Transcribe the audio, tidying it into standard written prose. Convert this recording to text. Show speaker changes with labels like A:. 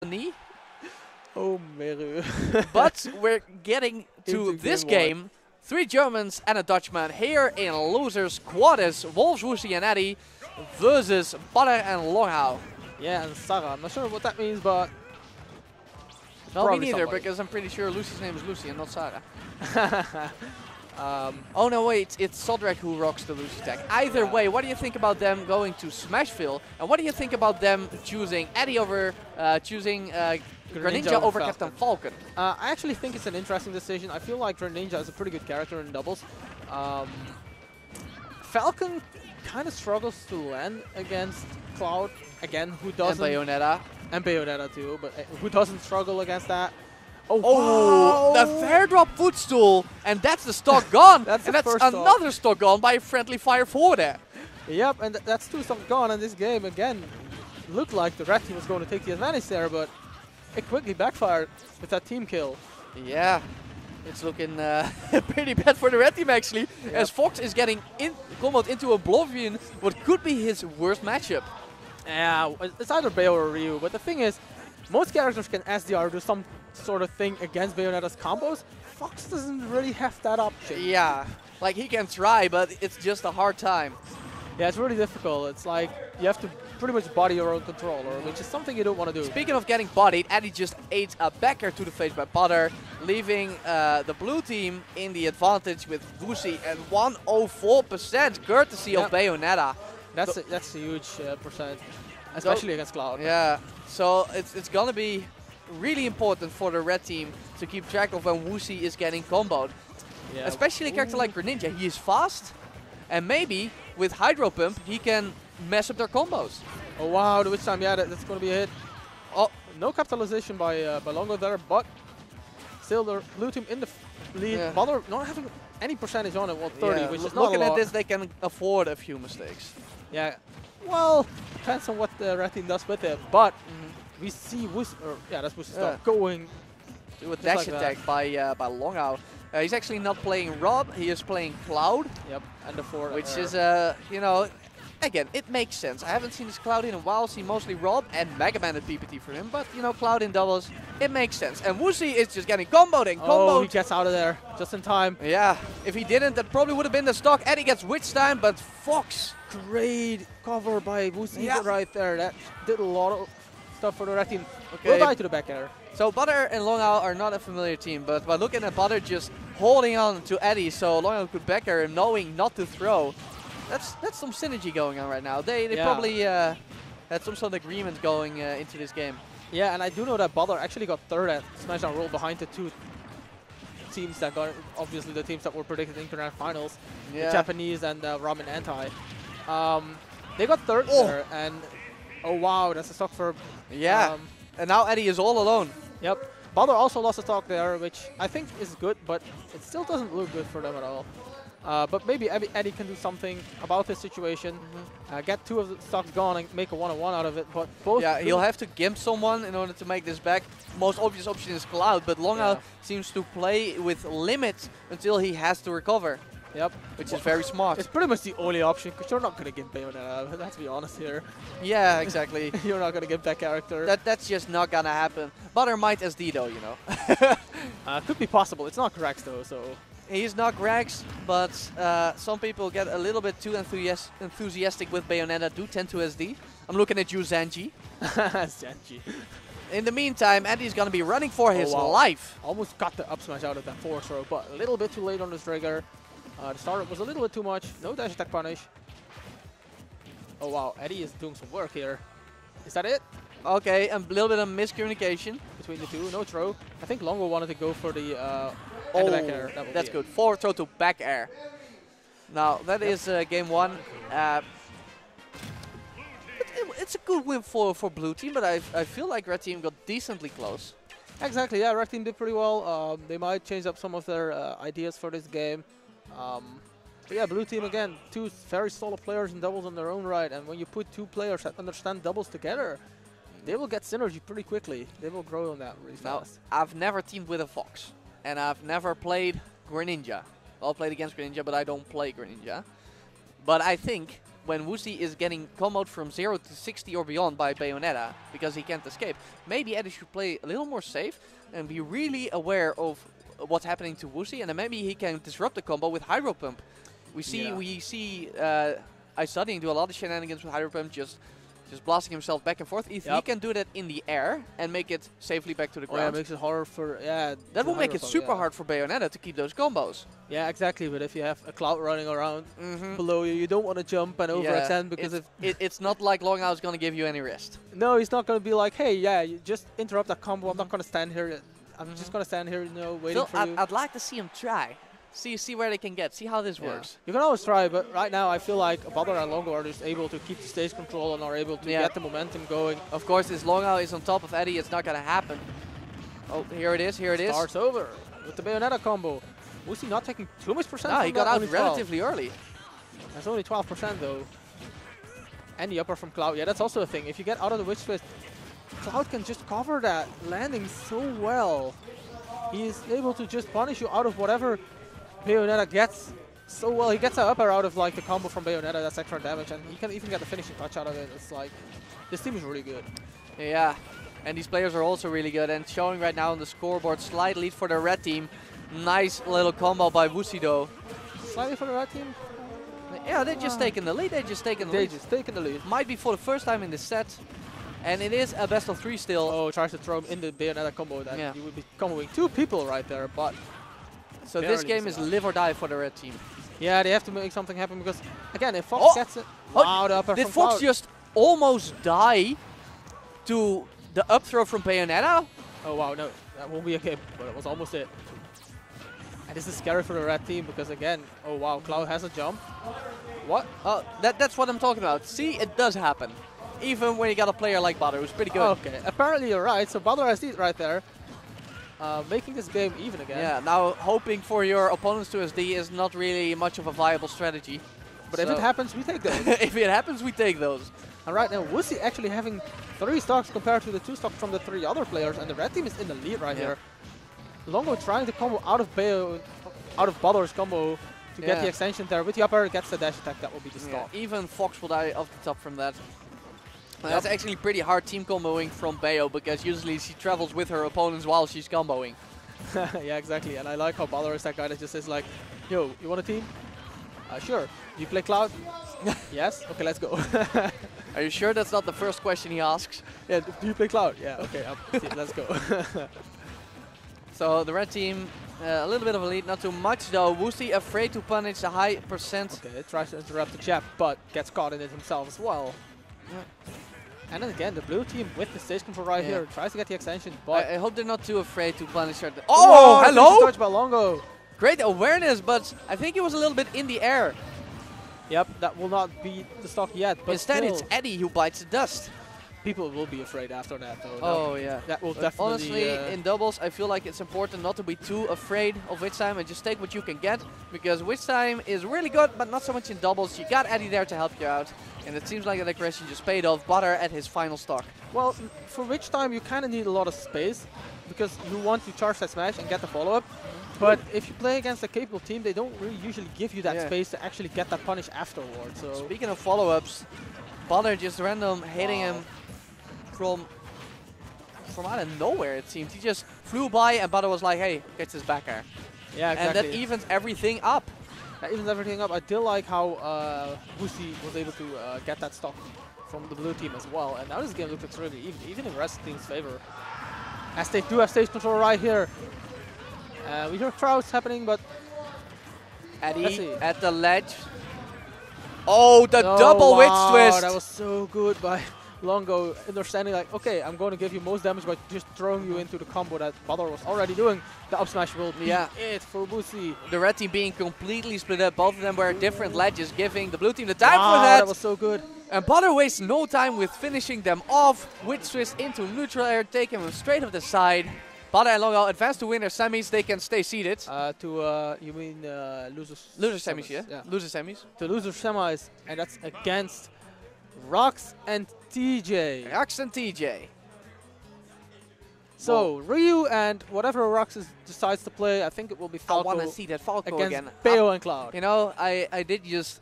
A: knee.
B: Oh, Meru.
A: But we're getting to
B: Into
A: this
B: game
A: game. 3 Germans and a Dutchman here in losers quarters. Wolves, Wuxi and Eddie versus Butter and Longhao.
B: Yeah, and Sarah. I'm not sure what that means, but
A: No, me
B: probably
A: neither,
B: somebody.
A: because I'm pretty sure Lucy's name is Lucy and not Sarah.
B: um,
A: Oh no, wait, it's Sodrek who rocks the Lucy tag. Either way, what do you think about them going to Smashville? And what do you think about them choosing Eddie over, choosing Greninja over Captain Falcon?
B: I actually think it's an interesting decision. I feel like Greninja is a pretty good character in doubles. Falcon kind of struggles to land against Cloud, again, who doesn't...
A: And Bayonetta.
B: And Bayonetta too, but who doesn't struggle against that?
A: Oh,
B: wow.
A: the fair drop footstool, and that's the stock gone.
B: That's
A: and
B: the
A: that's
B: first stock.
A: another stock gone by friendly fire forward there.
B: Yep, and that's 2 stocks gone, and this game, again, looked like the red team was going to take the advantage there, but it quickly backfired with that team kill.
A: Yeah, it's looking pretty bad for the red team actually,
B: Yep.
A: as Fox is getting comboed into Oblivion, what could be his worst matchup.
B: Yeah, it's either Bayo or Ryu, but the thing is, most characters can SDR do some sort of thing against Bayonetta's combos. Fox doesn't really have that option.
A: Yeah, like he can try, but it's just a hard time.
B: Yeah, it's really difficult. It's like you have to pretty much body your own controller, which is something you don't want to do.
A: Speaking of getting bodied, Eddie just ate a backer to the face by Butter, leaving the blue team in the advantage with Wuxi at 104%, courtesy of Bayonetta.
B: That's a huge percent, especially against Cloud.
A: Yeah, so it's gonna be really important for the red team to keep track of when Wuxi is getting comboed.
B: Yeah.
A: Especially a character like Greninja, he is fast, and maybe with Hydro Pump he can mess up their combos.
B: Oh wow, the Witch Time, yeah, that's going to be a hit. Oh, no capitalization by Longo there, but still the blue team in the lead.
A: Yeah.
B: Butter not having any percentage on it, well 30,
A: Yeah,
B: which is not
A: looking
B: a lot.
A: at this, they can afford a few mistakes.
B: Yeah, well, depends on what the red team does with it, but we see that's Wuxi stuff going.
A: Do a
B: just
A: dash
B: like that.
A: attack by Longhao. He's actually not playing Rob, he is playing Cloud,
B: Yep, and the 4.
A: which is, you know, again, it makes sense. I haven't seen this Cloud in a while, see mostly Rob and Mega Man at PPT for him, but, you know, Cloud in doubles, it makes sense. And Wuxi is just getting comboed and
B: Oh, he
A: comboed.
B: gets out of there just in time.
A: Yeah, if he didn't, that probably would have been the stock. Eddie gets Witch Time, but Fox.
B: Great cover by Wuxi
A: Yeah.
B: right there. That did a lot of stuff for the red team.
A: Okay.
B: Will die to the back air.
A: So Butter and Longhao are not a familiar team, but by looking at Butter just holding on to Eddie so Longhao could back air and knowing not to throw, that's some synergy going on right now. They probably had some sort of agreement going into this game.
B: Yeah, and I do know that Butter actually got 3rd at Smashdown Roll behind the 2 teams that got, obviously the teams that were predicted in Internet Finals, the Japanese and Ramen Anti. They got 3rd there, and oh wow, that's a stock for...
A: Yeah, and now Eddie is all alone.
B: Yep. Butter also lost a stock there, which I think is good, but it still doesn't look good for them at all. But maybe Eddie can do something about this situation, get 2 of the stocks gone and make a 1-on-1 out of it. But both...
A: Yeah, he'll have to gimp someone in order to make this back. Most obvious option is Cloud, but Longhao seems to play with limits until he has to recover.
B: Yep.
A: Which is very smart.
B: It's pretty much the only option, because you're not going to give Bayonetta, let's be honest here.
A: Yeah, exactly.
B: You're not going to give that character.
A: That's just not gonna happen. Butter might SD though, you know.
B: Could be possible. It's not correct though, so...
A: He's not Grex, but some people get a little bit too enthusiastic with Bayonetta, do tend to SD. I'm looking at you, Zanji.
B: Zanji.
A: In the meantime, Andy's gonna be running for his life.
B: Almost got the up smash out of that force throw, but a little bit too late on this trigger. The startup was a little bit too much. No dash attack punish. Oh wow, Eddie is doing some work here. Is that it?
A: Okay, a little bit of miscommunication
B: between the 2. No throw. I think Longo wanted to go for the back air.
A: That's good. Forward throw to back air. Now, that is game 1. It's a good win for blue team, but I feel like red team got decently close.
B: Exactly, yeah, red team did pretty well. They might change up some of their ideas for this game. But yeah, blue team again, 2 very solid players in doubles in their own right, and when you put 2 players that understand doubles together, they will get synergy pretty quickly. They will grow on that really fast.
A: Now, I've never teamed with a Fox, and I've never played Greninja. Well, I played against Greninja, but I don't play Greninja. But I think when Wusi is getting comboed from 0 to 60 or beyond by Bayonetta because he can't escape. Maybe Eddie should play a little more safe and be really aware of what's happening to Wusi, and then maybe he can disrupt the combo with Hydro Pump. We see Ice do a lot of shenanigans with Hydro Pump, just blasting himself back and forth. If he can do that in the air and make it safely back to the ground,
B: yeah, makes it hard for
A: that will make it super hard for Bayonetta to keep those combos.
B: Yeah, exactly. But if you have a Cloud running around below you, you don't want to jump and overextend because
A: it's not like Long Out is going to give you any rest.
B: No, he's not going to be like, hey, yeah, you just interrupt that combo. I'm not going to stand here. I'm just going to stand here, waiting for you.
A: I'd like to see him try. See where they can get. See how this works.
B: You can always try, but right now I feel like Butter and Longo are just able to keep the stage control and are able to get the momentum going.
A: Of course, as Long Out is on top of Eddie, it's not going to happen. Oh, here it is.
B: Starts over with the Bayonetta combo. Wusi not taking too much percent.
A: No, he got out relatively early.
B: That's only 12% though. And the upper from Cloud. Yeah, that's also a thing. If you get out of the Witch Twist, Cloud can just cover that landing so well. He is able to just punish you out of whatever Bayonetta gets so well. He gets an upper out of like the combo from Bayonetta, that's extra damage, and he can even get the finishing touch out of it. It's like, this team is really good.
A: Yeah, and these players are also really good, and showing right now on the scoreboard, slight lead for the red team. Nice little combo by Wusi though.
B: Slightly for the red team?
A: Yeah, they're just taking the lead. They're just taking the lead. Might be for the first time in this set. And it is a best of 3 still.
B: Oh, tries to throw him in the Bayonetta combo. That you would be comboing 2 people right there, but...
A: So this game is live or die for the red team.
B: Yeah, they have to make something happen because, again, if Fox gets it... Wow, the upper
A: did
B: from
A: Fox
B: Cloud.
A: just almost die to the up throw from Bayonetta?
B: Oh, wow, no. That won't be a game, but it was almost it. And this is scary for the red team because, again, oh, wow, Cloud has a jump. What?
A: Oh, that's what I'm talking about. See, it does happen. Even when you got a player like Butter, who's pretty good.
B: Okay, apparently you're right. So Butter has these right there, making this game even again.
A: Yeah, now hoping for your opponents to SD is not really much of a viable strategy.
B: But if it happens, we take those.
A: If it happens, we take those.
B: And right now, Wusi actually having 3 stocks compared to the 2 stocks from the 3 other players, and the red team is in the lead right here. Longo trying to combo out of Butter's combo to get the extension there. With the upper, gets the dash attack. That will be the stock.
A: Even Fox will die off the top from that. That's actually pretty hard team comboing from Bayo because usually she travels with her opponents while she's comboing.
B: Yeah, exactly. And I like how Balor is that guy that just says like, yo, you want a team? Sure. Do you play Cloud? Yes? Okay, let's go.
A: Are you sure that's not the first question he asks?
B: Yeah, do you play Cloud? Yeah, okay, let's go.
A: So the red team, a little bit of a lead, not too much though. Wusi afraid to punish the high percent.
B: Okay, tries to interrupt the jab, but gets caught in it himself as well. Yeah. And then again, the blue team with the stage control right here tries to get the extension, but...
A: I hope they're not too afraid to punish her. Oh, hello!
B: Touch by Longo.
A: Great awareness, but I think he was a little bit in the air.
B: Yep, that will not be the stock yet, but
A: instead it's Eddie who bites the dust.
B: People will be afraid after that, though.
A: Oh, yeah.
B: That will definitely...
A: Honestly, in doubles, I feel like it's important not to be too afraid of Witch Time and just take what you can get, because Witch Time is really good, but not so much in doubles. You got Eddie there to help you out, and it seems like that aggression just paid off. Butter at his final stock.
B: Well, for Witch Time, you kind of need a lot of space, because you want to charge that smash and get the follow-up. But if you play against a capable team, they don't really usually give you that space to actually get that punish afterwards. So
A: speaking of follow-ups, Butter just random hitting him from out of nowhere, it seems. He just flew by and Butter was like, hey, gets his back air.
B: Yeah, exactly.
A: And that evens everything up.
B: That evens everything up. I did like how Wusi was able to get that stock from the blue team as well. And now this game looks really even in the rest team's favor. As they do have stage control right here. We hear crowds happening, but
A: Eddie at the ledge. Oh, the double witch twist!
B: That was so good by Longo, understanding like, okay, I'm going to give you most damage by just throwing you into the combo that Butter was already doing. The up smash will be it for Wusi.
A: The red team being completely split up. Both of them were at different ledges, giving the blue team the time for
B: that was so good.
A: And Butter wastes no time with finishing them off. Witch twist into neutral air, taking them straight off the side. Butter and Longo advance to win their semis. They can stay seated.
B: You mean losers?
A: Losers semis, yeah. Losers semis.
B: To losers semis, and that's against Rox and TJ.
A: Rox and TJ.
B: So Ryu and whatever Rox decides to play, I think it will be Falco.
A: I want to see that Falco
B: against
A: again.
B: Bayo and Cloud.
A: You know, I did just